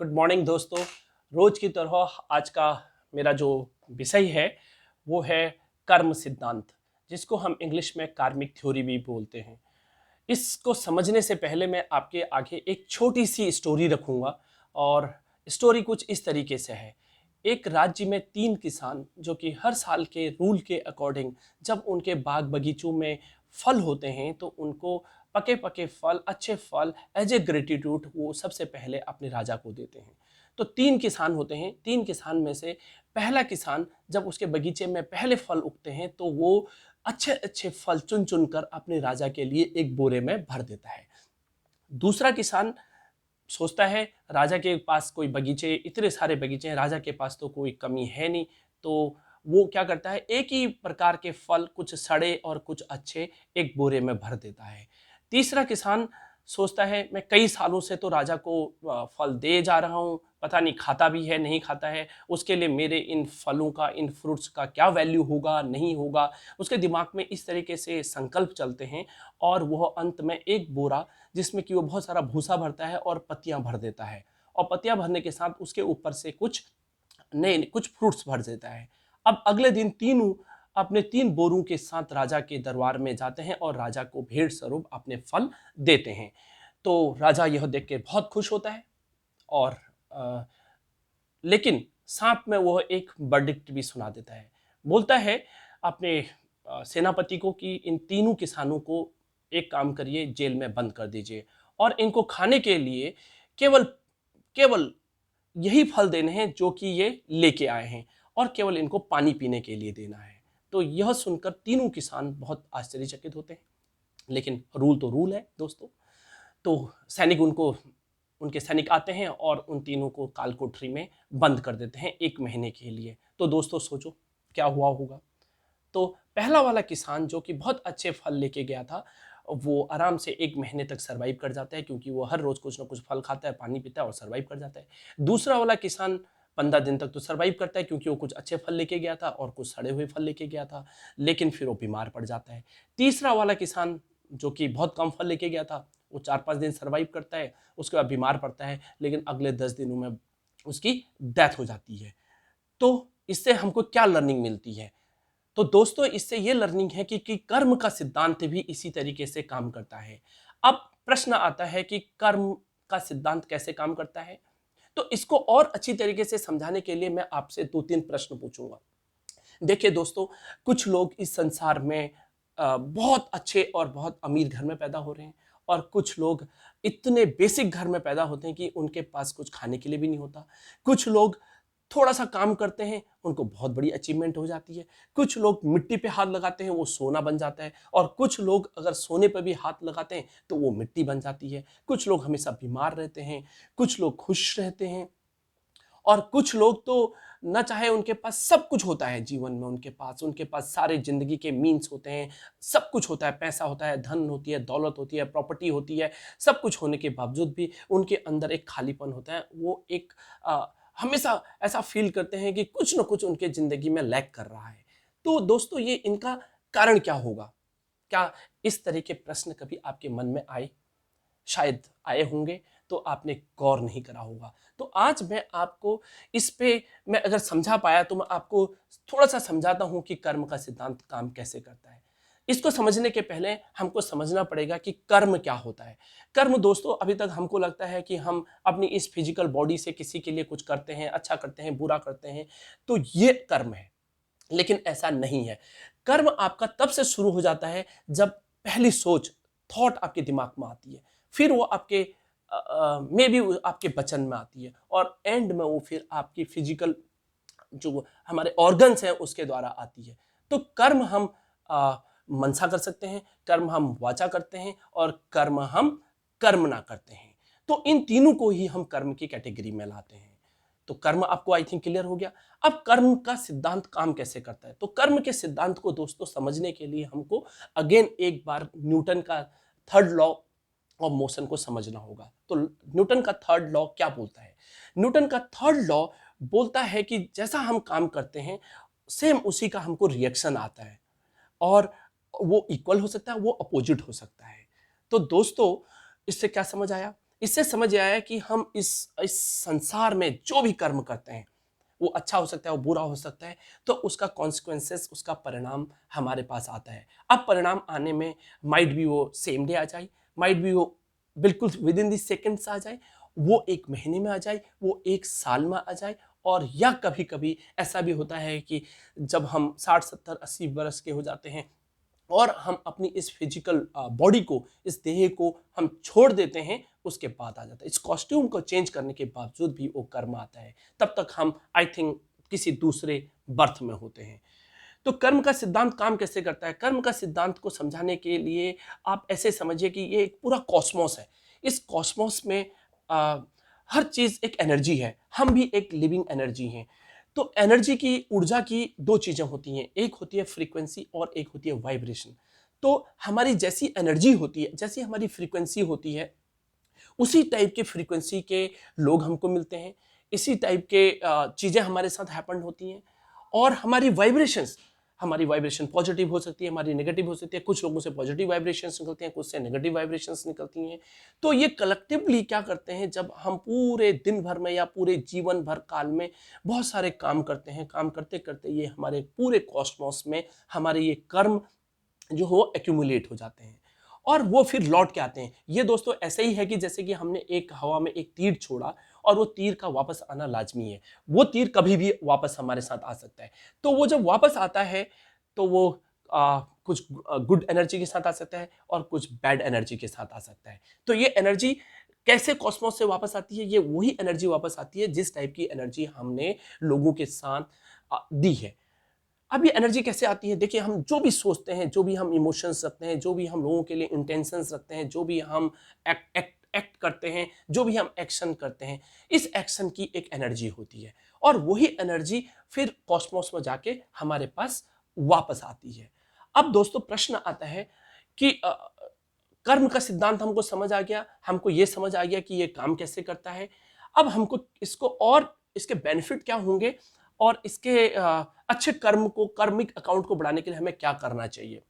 Good morning दोस्तों। रोज की तरह आज का मेरा जो विषय है वो है कर्म सिद्धांत, जिसको हम इंग्लिश में कार्मिक थ्योरी भी बोलते हैं। इसको समझने से पहले मैं आपके आगे एक छोटी सी स्टोरी रखूंगा। और स्टोरी कुछ इस तरीके से है। एक राज्य में 3 किसान जो कि हर साल के रूल के अकॉर्डिंग जब उनके बाग बगीचों में फल होते हैं तो उनको पके पके फल, अच्छे फल एज ए ग्रेटिट्यूड वो सबसे पहले अपने राजा को देते हैं। तो 3 किसान होते हैं। 3 किसान में से पहला किसान जब उसके बगीचे में पहले फल उगते हैं तो वो अच्छे अच्छे फल चुन चुन कर अपने राजा के लिए एक बोरे में भर देता है। दूसरा किसान सोचता है राजा के पास कोई बगीचे, इतने सारे बगीचे हैं, राजा के पास तो कोई कमी है नहीं। तो वो क्या करता है, एक ही प्रकार के फल, कुछ सड़े और कुछ अच्छे, एक बोरे में भर देता है। तीसरा किसान सोचता है मैं कई सालों से तो राजा को फल दे जा रहा हूँ, पता नहीं खाता भी है नहीं खाता है, उसके लिए मेरे इन फलों का, इन फ्रूट्स का क्या वैल्यू होगा नहीं होगा। उसके दिमाग में इस तरीके से संकल्प चलते हैं और वह अंत में एक बोरा जिसमें कि वो बहुत सारा भूसा भरता है और पत्तियां भर देता है। और पत्तियां भरने के साथ उसके ऊपर से कुछ फ्रूट्स भर देता है। अब अगले दिन तीनों अपने 3 बोरों के साथ राजा के दरबार में जाते हैं और राजा को भेंट स्वरूप अपने फल देते हैं। तो राजा यह देख के बहुत खुश होता है और अ, लेकिन साथ में वह एक वर्डिक्ट भी सुना देता है। बोलता है अपने सेनापति को कि इन तीनों किसानों को एक काम करिए, जेल में बंद कर दीजिए और इनको खाने के लिए केवल केवल यही फल देने हैं जो कि ये लेके आए हैं और केवल इनको पानी पीने के लिए देना है। तो यह सुनकर तीनों किसान बहुत आश्चर्यचकित होते हैं। लेकिन रूल तो रूल है दोस्तों। तो सैनिक उनको उनके सैनिक आते हैं और उन तीनों को काल कोठरी में बंद कर देते हैं 1 महीने के लिए। तो दोस्तों सोचो क्या हुआ होगा। तो पहला वाला किसान जो कि बहुत अच्छे फल लेके गया था, वो आराम से 1 महीने तक सर्वाइव कर जाता है, क्योंकि वो हर रोज कुछ ना कुछ फल खाता है, पानी पीता है और सर्वाइव कर जाता है। दूसरा वाला किसान 15 दिन तक तो सर्वाइव करता है, क्योंकि वो कुछ अच्छे फल लेके गया था और कुछ सड़े हुए फल लेके गया था, लेकिन फिर वो बीमार पड़ जाता है। तीसरा वाला किसान जो कि बहुत कम फल लेके गया था, वो 4-5 दिन सर्वाइव करता है, उसके बाद बीमार पड़ता है, लेकिन अगले 10 दिनों में उसकी डेथ हो जाती है। तो इससे हमको क्या लर्निंग मिलती है? तो दोस्तों इससे ये लर्निंग है कि कर्म का सिद्धांत भी इसी तरीके से काम करता है। अब प्रश्न आता है कि कर्म का सिद्धांत कैसे काम करता है? तो इसको और अच्छी तरीके से समझाने के लिए मैं आपसे 2-3 प्रश्न पूछूंगा। देखिए दोस्तों, कुछ लोग इस संसार में बहुत अच्छे और बहुत अमीर घर में पैदा हो रहे हैं और कुछ लोग इतने बेसिक घर में पैदा होते हैं कि उनके पास कुछ खाने के लिए भी नहीं होता। कुछ लोग थोड़ा सा काम करते हैं, उनको बहुत बड़ी अचीवमेंट हो जाती है। कुछ लोग मिट्टी पे हाथ लगाते हैं, वो सोना बन जाता है और कुछ लोग अगर सोने पे भी हाथ लगाते हैं तो वो मिट्टी बन जाती है। कुछ लोग हमेशा बीमार रहते हैं, कुछ लोग खुश रहते हैं और कुछ लोग तो ना चाहे उनके पास सब कुछ होता है जीवन में, उनके पास सारे जिंदगी के मीन्स होते हैं, सब कुछ होता है, पैसा होता है, धन होती है, दौलत होती है, प्रॉपर्टी होती है, सब कुछ होने के बावजूद भी उनके अंदर एक खालीपन होता है। वो एक हमेशा ऐसा फील करते हैं कि कुछ ना कुछ उनके जिंदगी में लैक कर रहा है। तो दोस्तों ये इनका कारण क्या होगा? क्या इस तरह के प्रश्न कभी आपके मन में आए? शायद आए होंगे, तो आपने गौर नहीं करा होगा। तो आज मैं आपको इस पे, मैं अगर समझा पाया तो मैं आपको थोड़ा-सा समझाता हूँ कि कर्म का सिद्धांत काम कैसे करता है। इसको समझने के पहले हमको समझना पड़ेगा कि कर्म क्या होता है। कर्म दोस्तों, अभी तक हमको लगता है कि हम अपनी इस फिजिकल बॉडी से किसी के लिए कुछ करते हैं, अच्छा करते हैं, बुरा करते हैं, तो ये कर्म है। लेकिन ऐसा नहीं है। कर्म आपका तब से शुरू हो जाता है जब पहली सोच, थॉट आपके दिमाग में आती है। फिर वो आपके मे बी आपके वचन में आती है और एंड में वो फिर आपकी फिजिकल जो हमारे ऑर्गन्स हैं उसके द्वारा आती है। तो कर्म हम मनसा कर सकते हैं, कर्म हम वाचा करते हैं और कर्म हम कर्म ना करते हैं। तो इन तीनों को ही हम कर्म की कैटेगरी में लाते हैं। तो कर्म आपको आई थिंक क्लियर हो गया। अब कर्म का सिद्धांत काम कैसे करता है? तो कर्म के सिद्धांत को दोस्तों समझने के लिए हमको अगेन एक बार न्यूटन का थर्ड लॉ ऑफ मोशन को समझना होगा। तो न्यूटन का थर्ड लॉ क्या बोलता है? न्यूटन का थर्ड लॉ बोलता है कि जैसा हम काम करते हैं सेम उसी का हमको रिएक्शन आता है और वो इक्वल हो सकता है, वो अपोजिट हो सकता है। तो दोस्तों इससे क्या समझ आया? इससे समझ आया कि हम इस संसार में जो भी कर्म करते हैं, वो अच्छा हो सकता है, वो बुरा हो सकता है, तो उसका कॉन्सिक्वेंसेस, उसका परिणाम हमारे पास आता है। अब परिणाम आने में माइट भी वो सेम डे आ जाए, माइट भी वो बिल्कुल विद इन दी सेकेंड्स आ जाए, वो एक महीने में आ जाए, वो एक साल में आ जाए, और या कभी कभी ऐसा भी होता है कि जब हम 60, 70, 80 वर्ष के हो जाते हैं और हम अपनी इस फिजिकल बॉडी को, इस देह को हम छोड़ देते हैं, उसके बाद आ जाता है। इस कॉस्ट्यूम को चेंज करने के बावजूद भी वो कर्म आता है, तब तक हम आई थिंक किसी दूसरे बर्थ में होते हैं। तो कर्म का सिद्धांत काम कैसे करता है? कर्म का सिद्धांत को समझाने के लिए आप ऐसे समझिए कि ये एक पूरा कॉस्मोस है। इस कॉस्मोस में आ, हर चीज एक एनर्जी है, हम भी एक लिविंग एनर्जी हैं। तो एनर्जी की, ऊर्जा की दो चीजें होती हैं, एक होती है फ्रीक्वेंसी और एक होती है वाइब्रेशन। तो हमारी जैसी एनर्जी होती है, जैसी हमारी फ्रीक्वेंसी होती है, उसी टाइप के फ्रीक्वेंसी के लोग हमको मिलते हैं, इसी टाइप के चीजें हमारे साथ हैपन होती हैं। और हमारी वाइब्रेशन पॉजिटिव हो सकती है, हमारी नेगेटिव हो सकती है। कुछ लोगों से पॉजिटिव वाइब्रेशंस निकलती हैं, कुछ से नेगेटिव वाइब्रेशंस निकलती हैं। तो ये कलेक्टिवली क्या करते हैं, जब हम पूरे दिन भर में या पूरे जीवन भर काल में बहुत सारे काम करते हैं, काम करते करते ये हमारे पूरे कॉस्मोस में हमारे ये कर्म जो हो एक्यूमुलेट हो जाते हैं और वो फिर लौट के आते हैं। ये दोस्तों ऐसे ही है कि जैसे कि हमने एक हवा में एक तीर छोड़ा और वो तीर का वापस आना लाजमी है। वो तीर कभी भी वापस हमारे साथ आ सकता है। तो वो जब वापस आता है तो वो कुछ गुड एनर्जी के साथ आ सकता है और कुछ बैड एनर्जी के साथ आ सकता है। तो ये एनर्जी कैसे कॉस्मोस से वापस आती है? ये वही एनर्जी वापस आती है जिस टाइप की एनर्जी हमने लोगों के साथ दी है। अब ये एनर्जी कैसे आती है? देखिए, हम जो भी सोचते हैं, जो भी हम इमोशंस रखते हैं, जो भी हम लोगों के लिए इंटेंशंस रखते हैं, जो भी हम एक्ट करते हैं, जो भी हम एक्शन करते हैं, इस एक्शन की एक एनर्जी होती है और वही एनर्जी फिर कॉस्मोस में जाके हमारे पास वापस आती है। अब दोस्तों प्रश्न आता है कि कर्म का सिद्धांत हमको समझ आ गया, हमको ये समझ आ गया कि ये काम कैसे करता है। अब हमको इसको और इसके बेनिफिट क्या होंगे और इसके अच्छे कर्म को, कार्मिक अकाउंट को बढ़ाने के लिए हमें क्या करना चाहिए?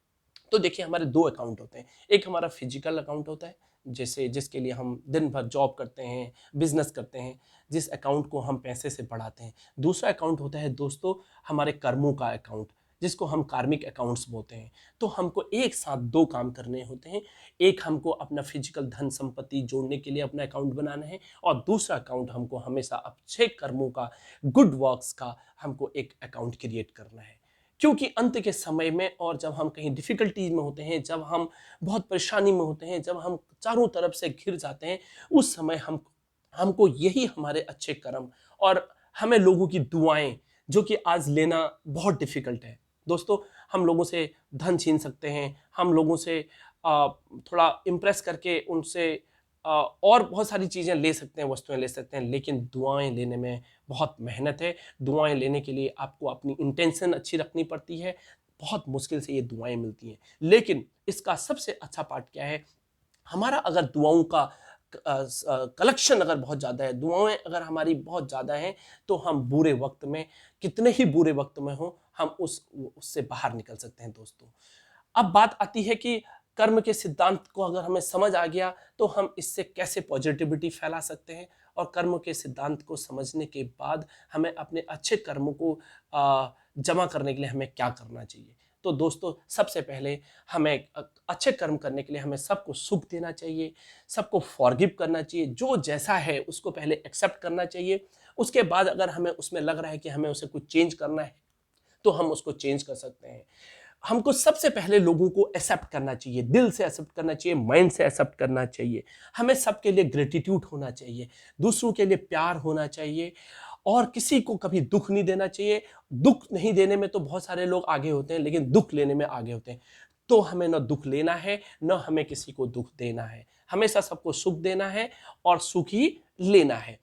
तो देखिए, हमारे दो अकाउंट होते हैं। एक हमारा फिजिकल अकाउंट होता है, जैसे जिसके लिए हम दिन भर जॉब करते हैं, बिजनेस करते हैं, जिस अकाउंट को हम पैसे से बढ़ाते हैं। दूसरा अकाउंट होता है दोस्तों हमारे कर्मों का अकाउंट, जिसको हम कार्मिक अकाउंट्स बोलते हैं। तो हमको एक साथ दो काम करने होते हैं। एक हमको अपना फिजिकल धन संपत्ति जोड़ने के लिए अपना अकाउंट बनाना है और दूसरा अकाउंट हमको हमेशा अच्छे कर्मों का, गुड वर्क्स का हमको एक अकाउंट क्रिएट करना है। क्योंकि अंत के समय में और जब हम कहीं डिफिकल्टीज में होते हैं, जब हम बहुत परेशानी में होते हैं, जब हम चारों तरफ से घिर जाते हैं, उस समय हमको यही हमारे अच्छे कर्म और हमें लोगों की दुआएं, जो कि आज लेना बहुत डिफिकल्ट है दोस्तों। हम लोगों से धन छीन सकते हैं, हम लोगों से थोड़ा इम्प्रेस करके उनसे और बहुत सारी चीज़ें ले सकते हैं, वस्तुएं ले सकते हैं, लेकिन दुआएं लेने में बहुत मेहनत है। दुआएं लेने के लिए आपको अपनी इंटेंशन अच्छी रखनी पड़ती है। बहुत मुश्किल से ये दुआएं मिलती हैं। लेकिन इसका सबसे अच्छा पार्ट क्या है? हमारा अगर दुआओं का कलेक्शन अगर बहुत ज़्यादा है, दुआएं अगर हमारी बहुत ज़्यादा हैं, तो हम बुरे वक्त में, कितने ही बुरे वक्त में हो, हम उससे बाहर निकल सकते हैं दोस्तों। अब बात आती है कि कर्म के सिद्धांत को अगर हमें समझ आ गया तो हम इससे कैसे पॉजिटिविटी फैला सकते हैं और कर्म के सिद्धांत को समझने के बाद हमें अपने अच्छे कर्मों को जमा करने के लिए हमें क्या करना चाहिए। तो दोस्तों, सबसे पहले हमें अच्छे कर्म करने के लिए हमें सबको सुख देना चाहिए, सबको फॉरगिव करना चाहिए, जो जैसा है उसको पहले एक्सेप्ट करना चाहिए। उसके बाद अगर हमें उसमें लग रहा है कि हमें उसे कुछ चेंज करना है तो हम उसको चेंज कर सकते हैं। हमको सबसे पहले लोगों को एक्सेप्ट करना चाहिए, दिल से एक्सेप्ट करना चाहिए, माइंड से एक्सेप्ट करना चाहिए। हमें सबके लिए ग्रेटिट्यूड होना चाहिए, दूसरों के लिए प्यार होना चाहिए और किसी को कभी दुख नहीं देना चाहिए। दुख नहीं देने में तो बहुत सारे लोग आगे होते हैं, लेकिन दुख लेने में आगे होते हैं। तो हमें न दुख लेना है, न हमें किसी को दुख देना है। हमेशा सबको सुख देना है और सुख ही लेना है।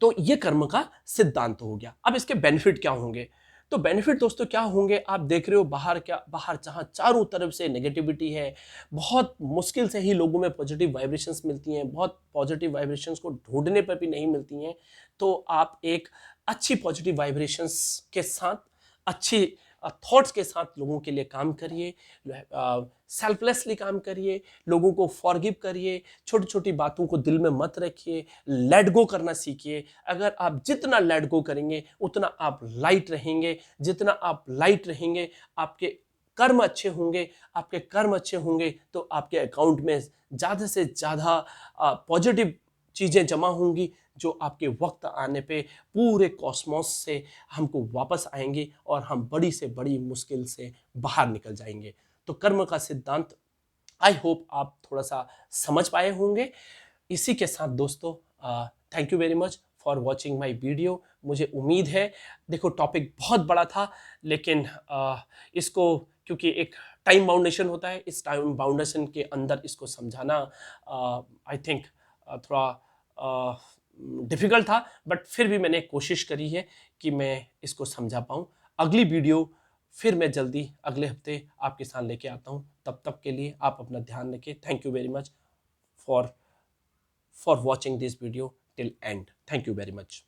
तो ये कर्म का सिद्धांत हो गया। अब इसके बेनिफिट क्या होंगे? तो बेनिफिट दोस्तों क्या होंगे? आप देख रहे हो बाहर जहां चारों तरफ से नेगेटिविटी है, बहुत मुश्किल से ही लोगों में पॉजिटिव वाइब्रेशंस मिलती हैं, बहुत पॉजिटिव वाइब्रेशंस को ढूंढने पर भी नहीं मिलती हैं। तो आप एक अच्छी पॉजिटिव वाइब्रेशंस के साथ अच्छी थॉट्स के साथ लोगों के लिए काम करिए, सेल्फलेसली काम करिए, लोगों को फॉरगिव करिए, छोटी छोटी बातों को दिल में मत रखिए, लेट गो करना सीखिए। अगर आप जितना लेट गो करेंगे उतना आप लाइट रहेंगे, जितना आप लाइट रहेंगे आपके कर्म अच्छे होंगे, आपके कर्म अच्छे होंगे तो आपके अकाउंट में ज़्यादा से ज़्यादा पॉजिटिव चीज़ें जमा होंगी जो आपके वक्त आने पे पूरे कॉस्मोस से हमको वापस आएंगे और हम बड़ी से बड़ी मुश्किल से बाहर निकल जाएंगे। तो कर्म का सिद्धांत आई होप आप थोड़ा सा समझ पाए होंगे। इसी के साथ दोस्तों thank you very much for watching my video. मुझे उम्मीद है, देखो टॉपिक बहुत बड़ा था लेकिन इसको क्योंकि एक टाइम बाउंडेशन होता है, इस टाइम बाउंडेशन के अंदर इसको समझाना आई थिंक थोड़ा डिफ़िकल्ट था, बट फिर भी मैंने कोशिश करी है कि मैं इसको समझा पाऊँ। अगली वीडियो फिर मैं जल्दी अगले हफ्ते आपके साथ लेके आता हूँ। तब तक के लिए आप अपना ध्यान रखें। Thank you very much for watching this video till end. Thank you very much.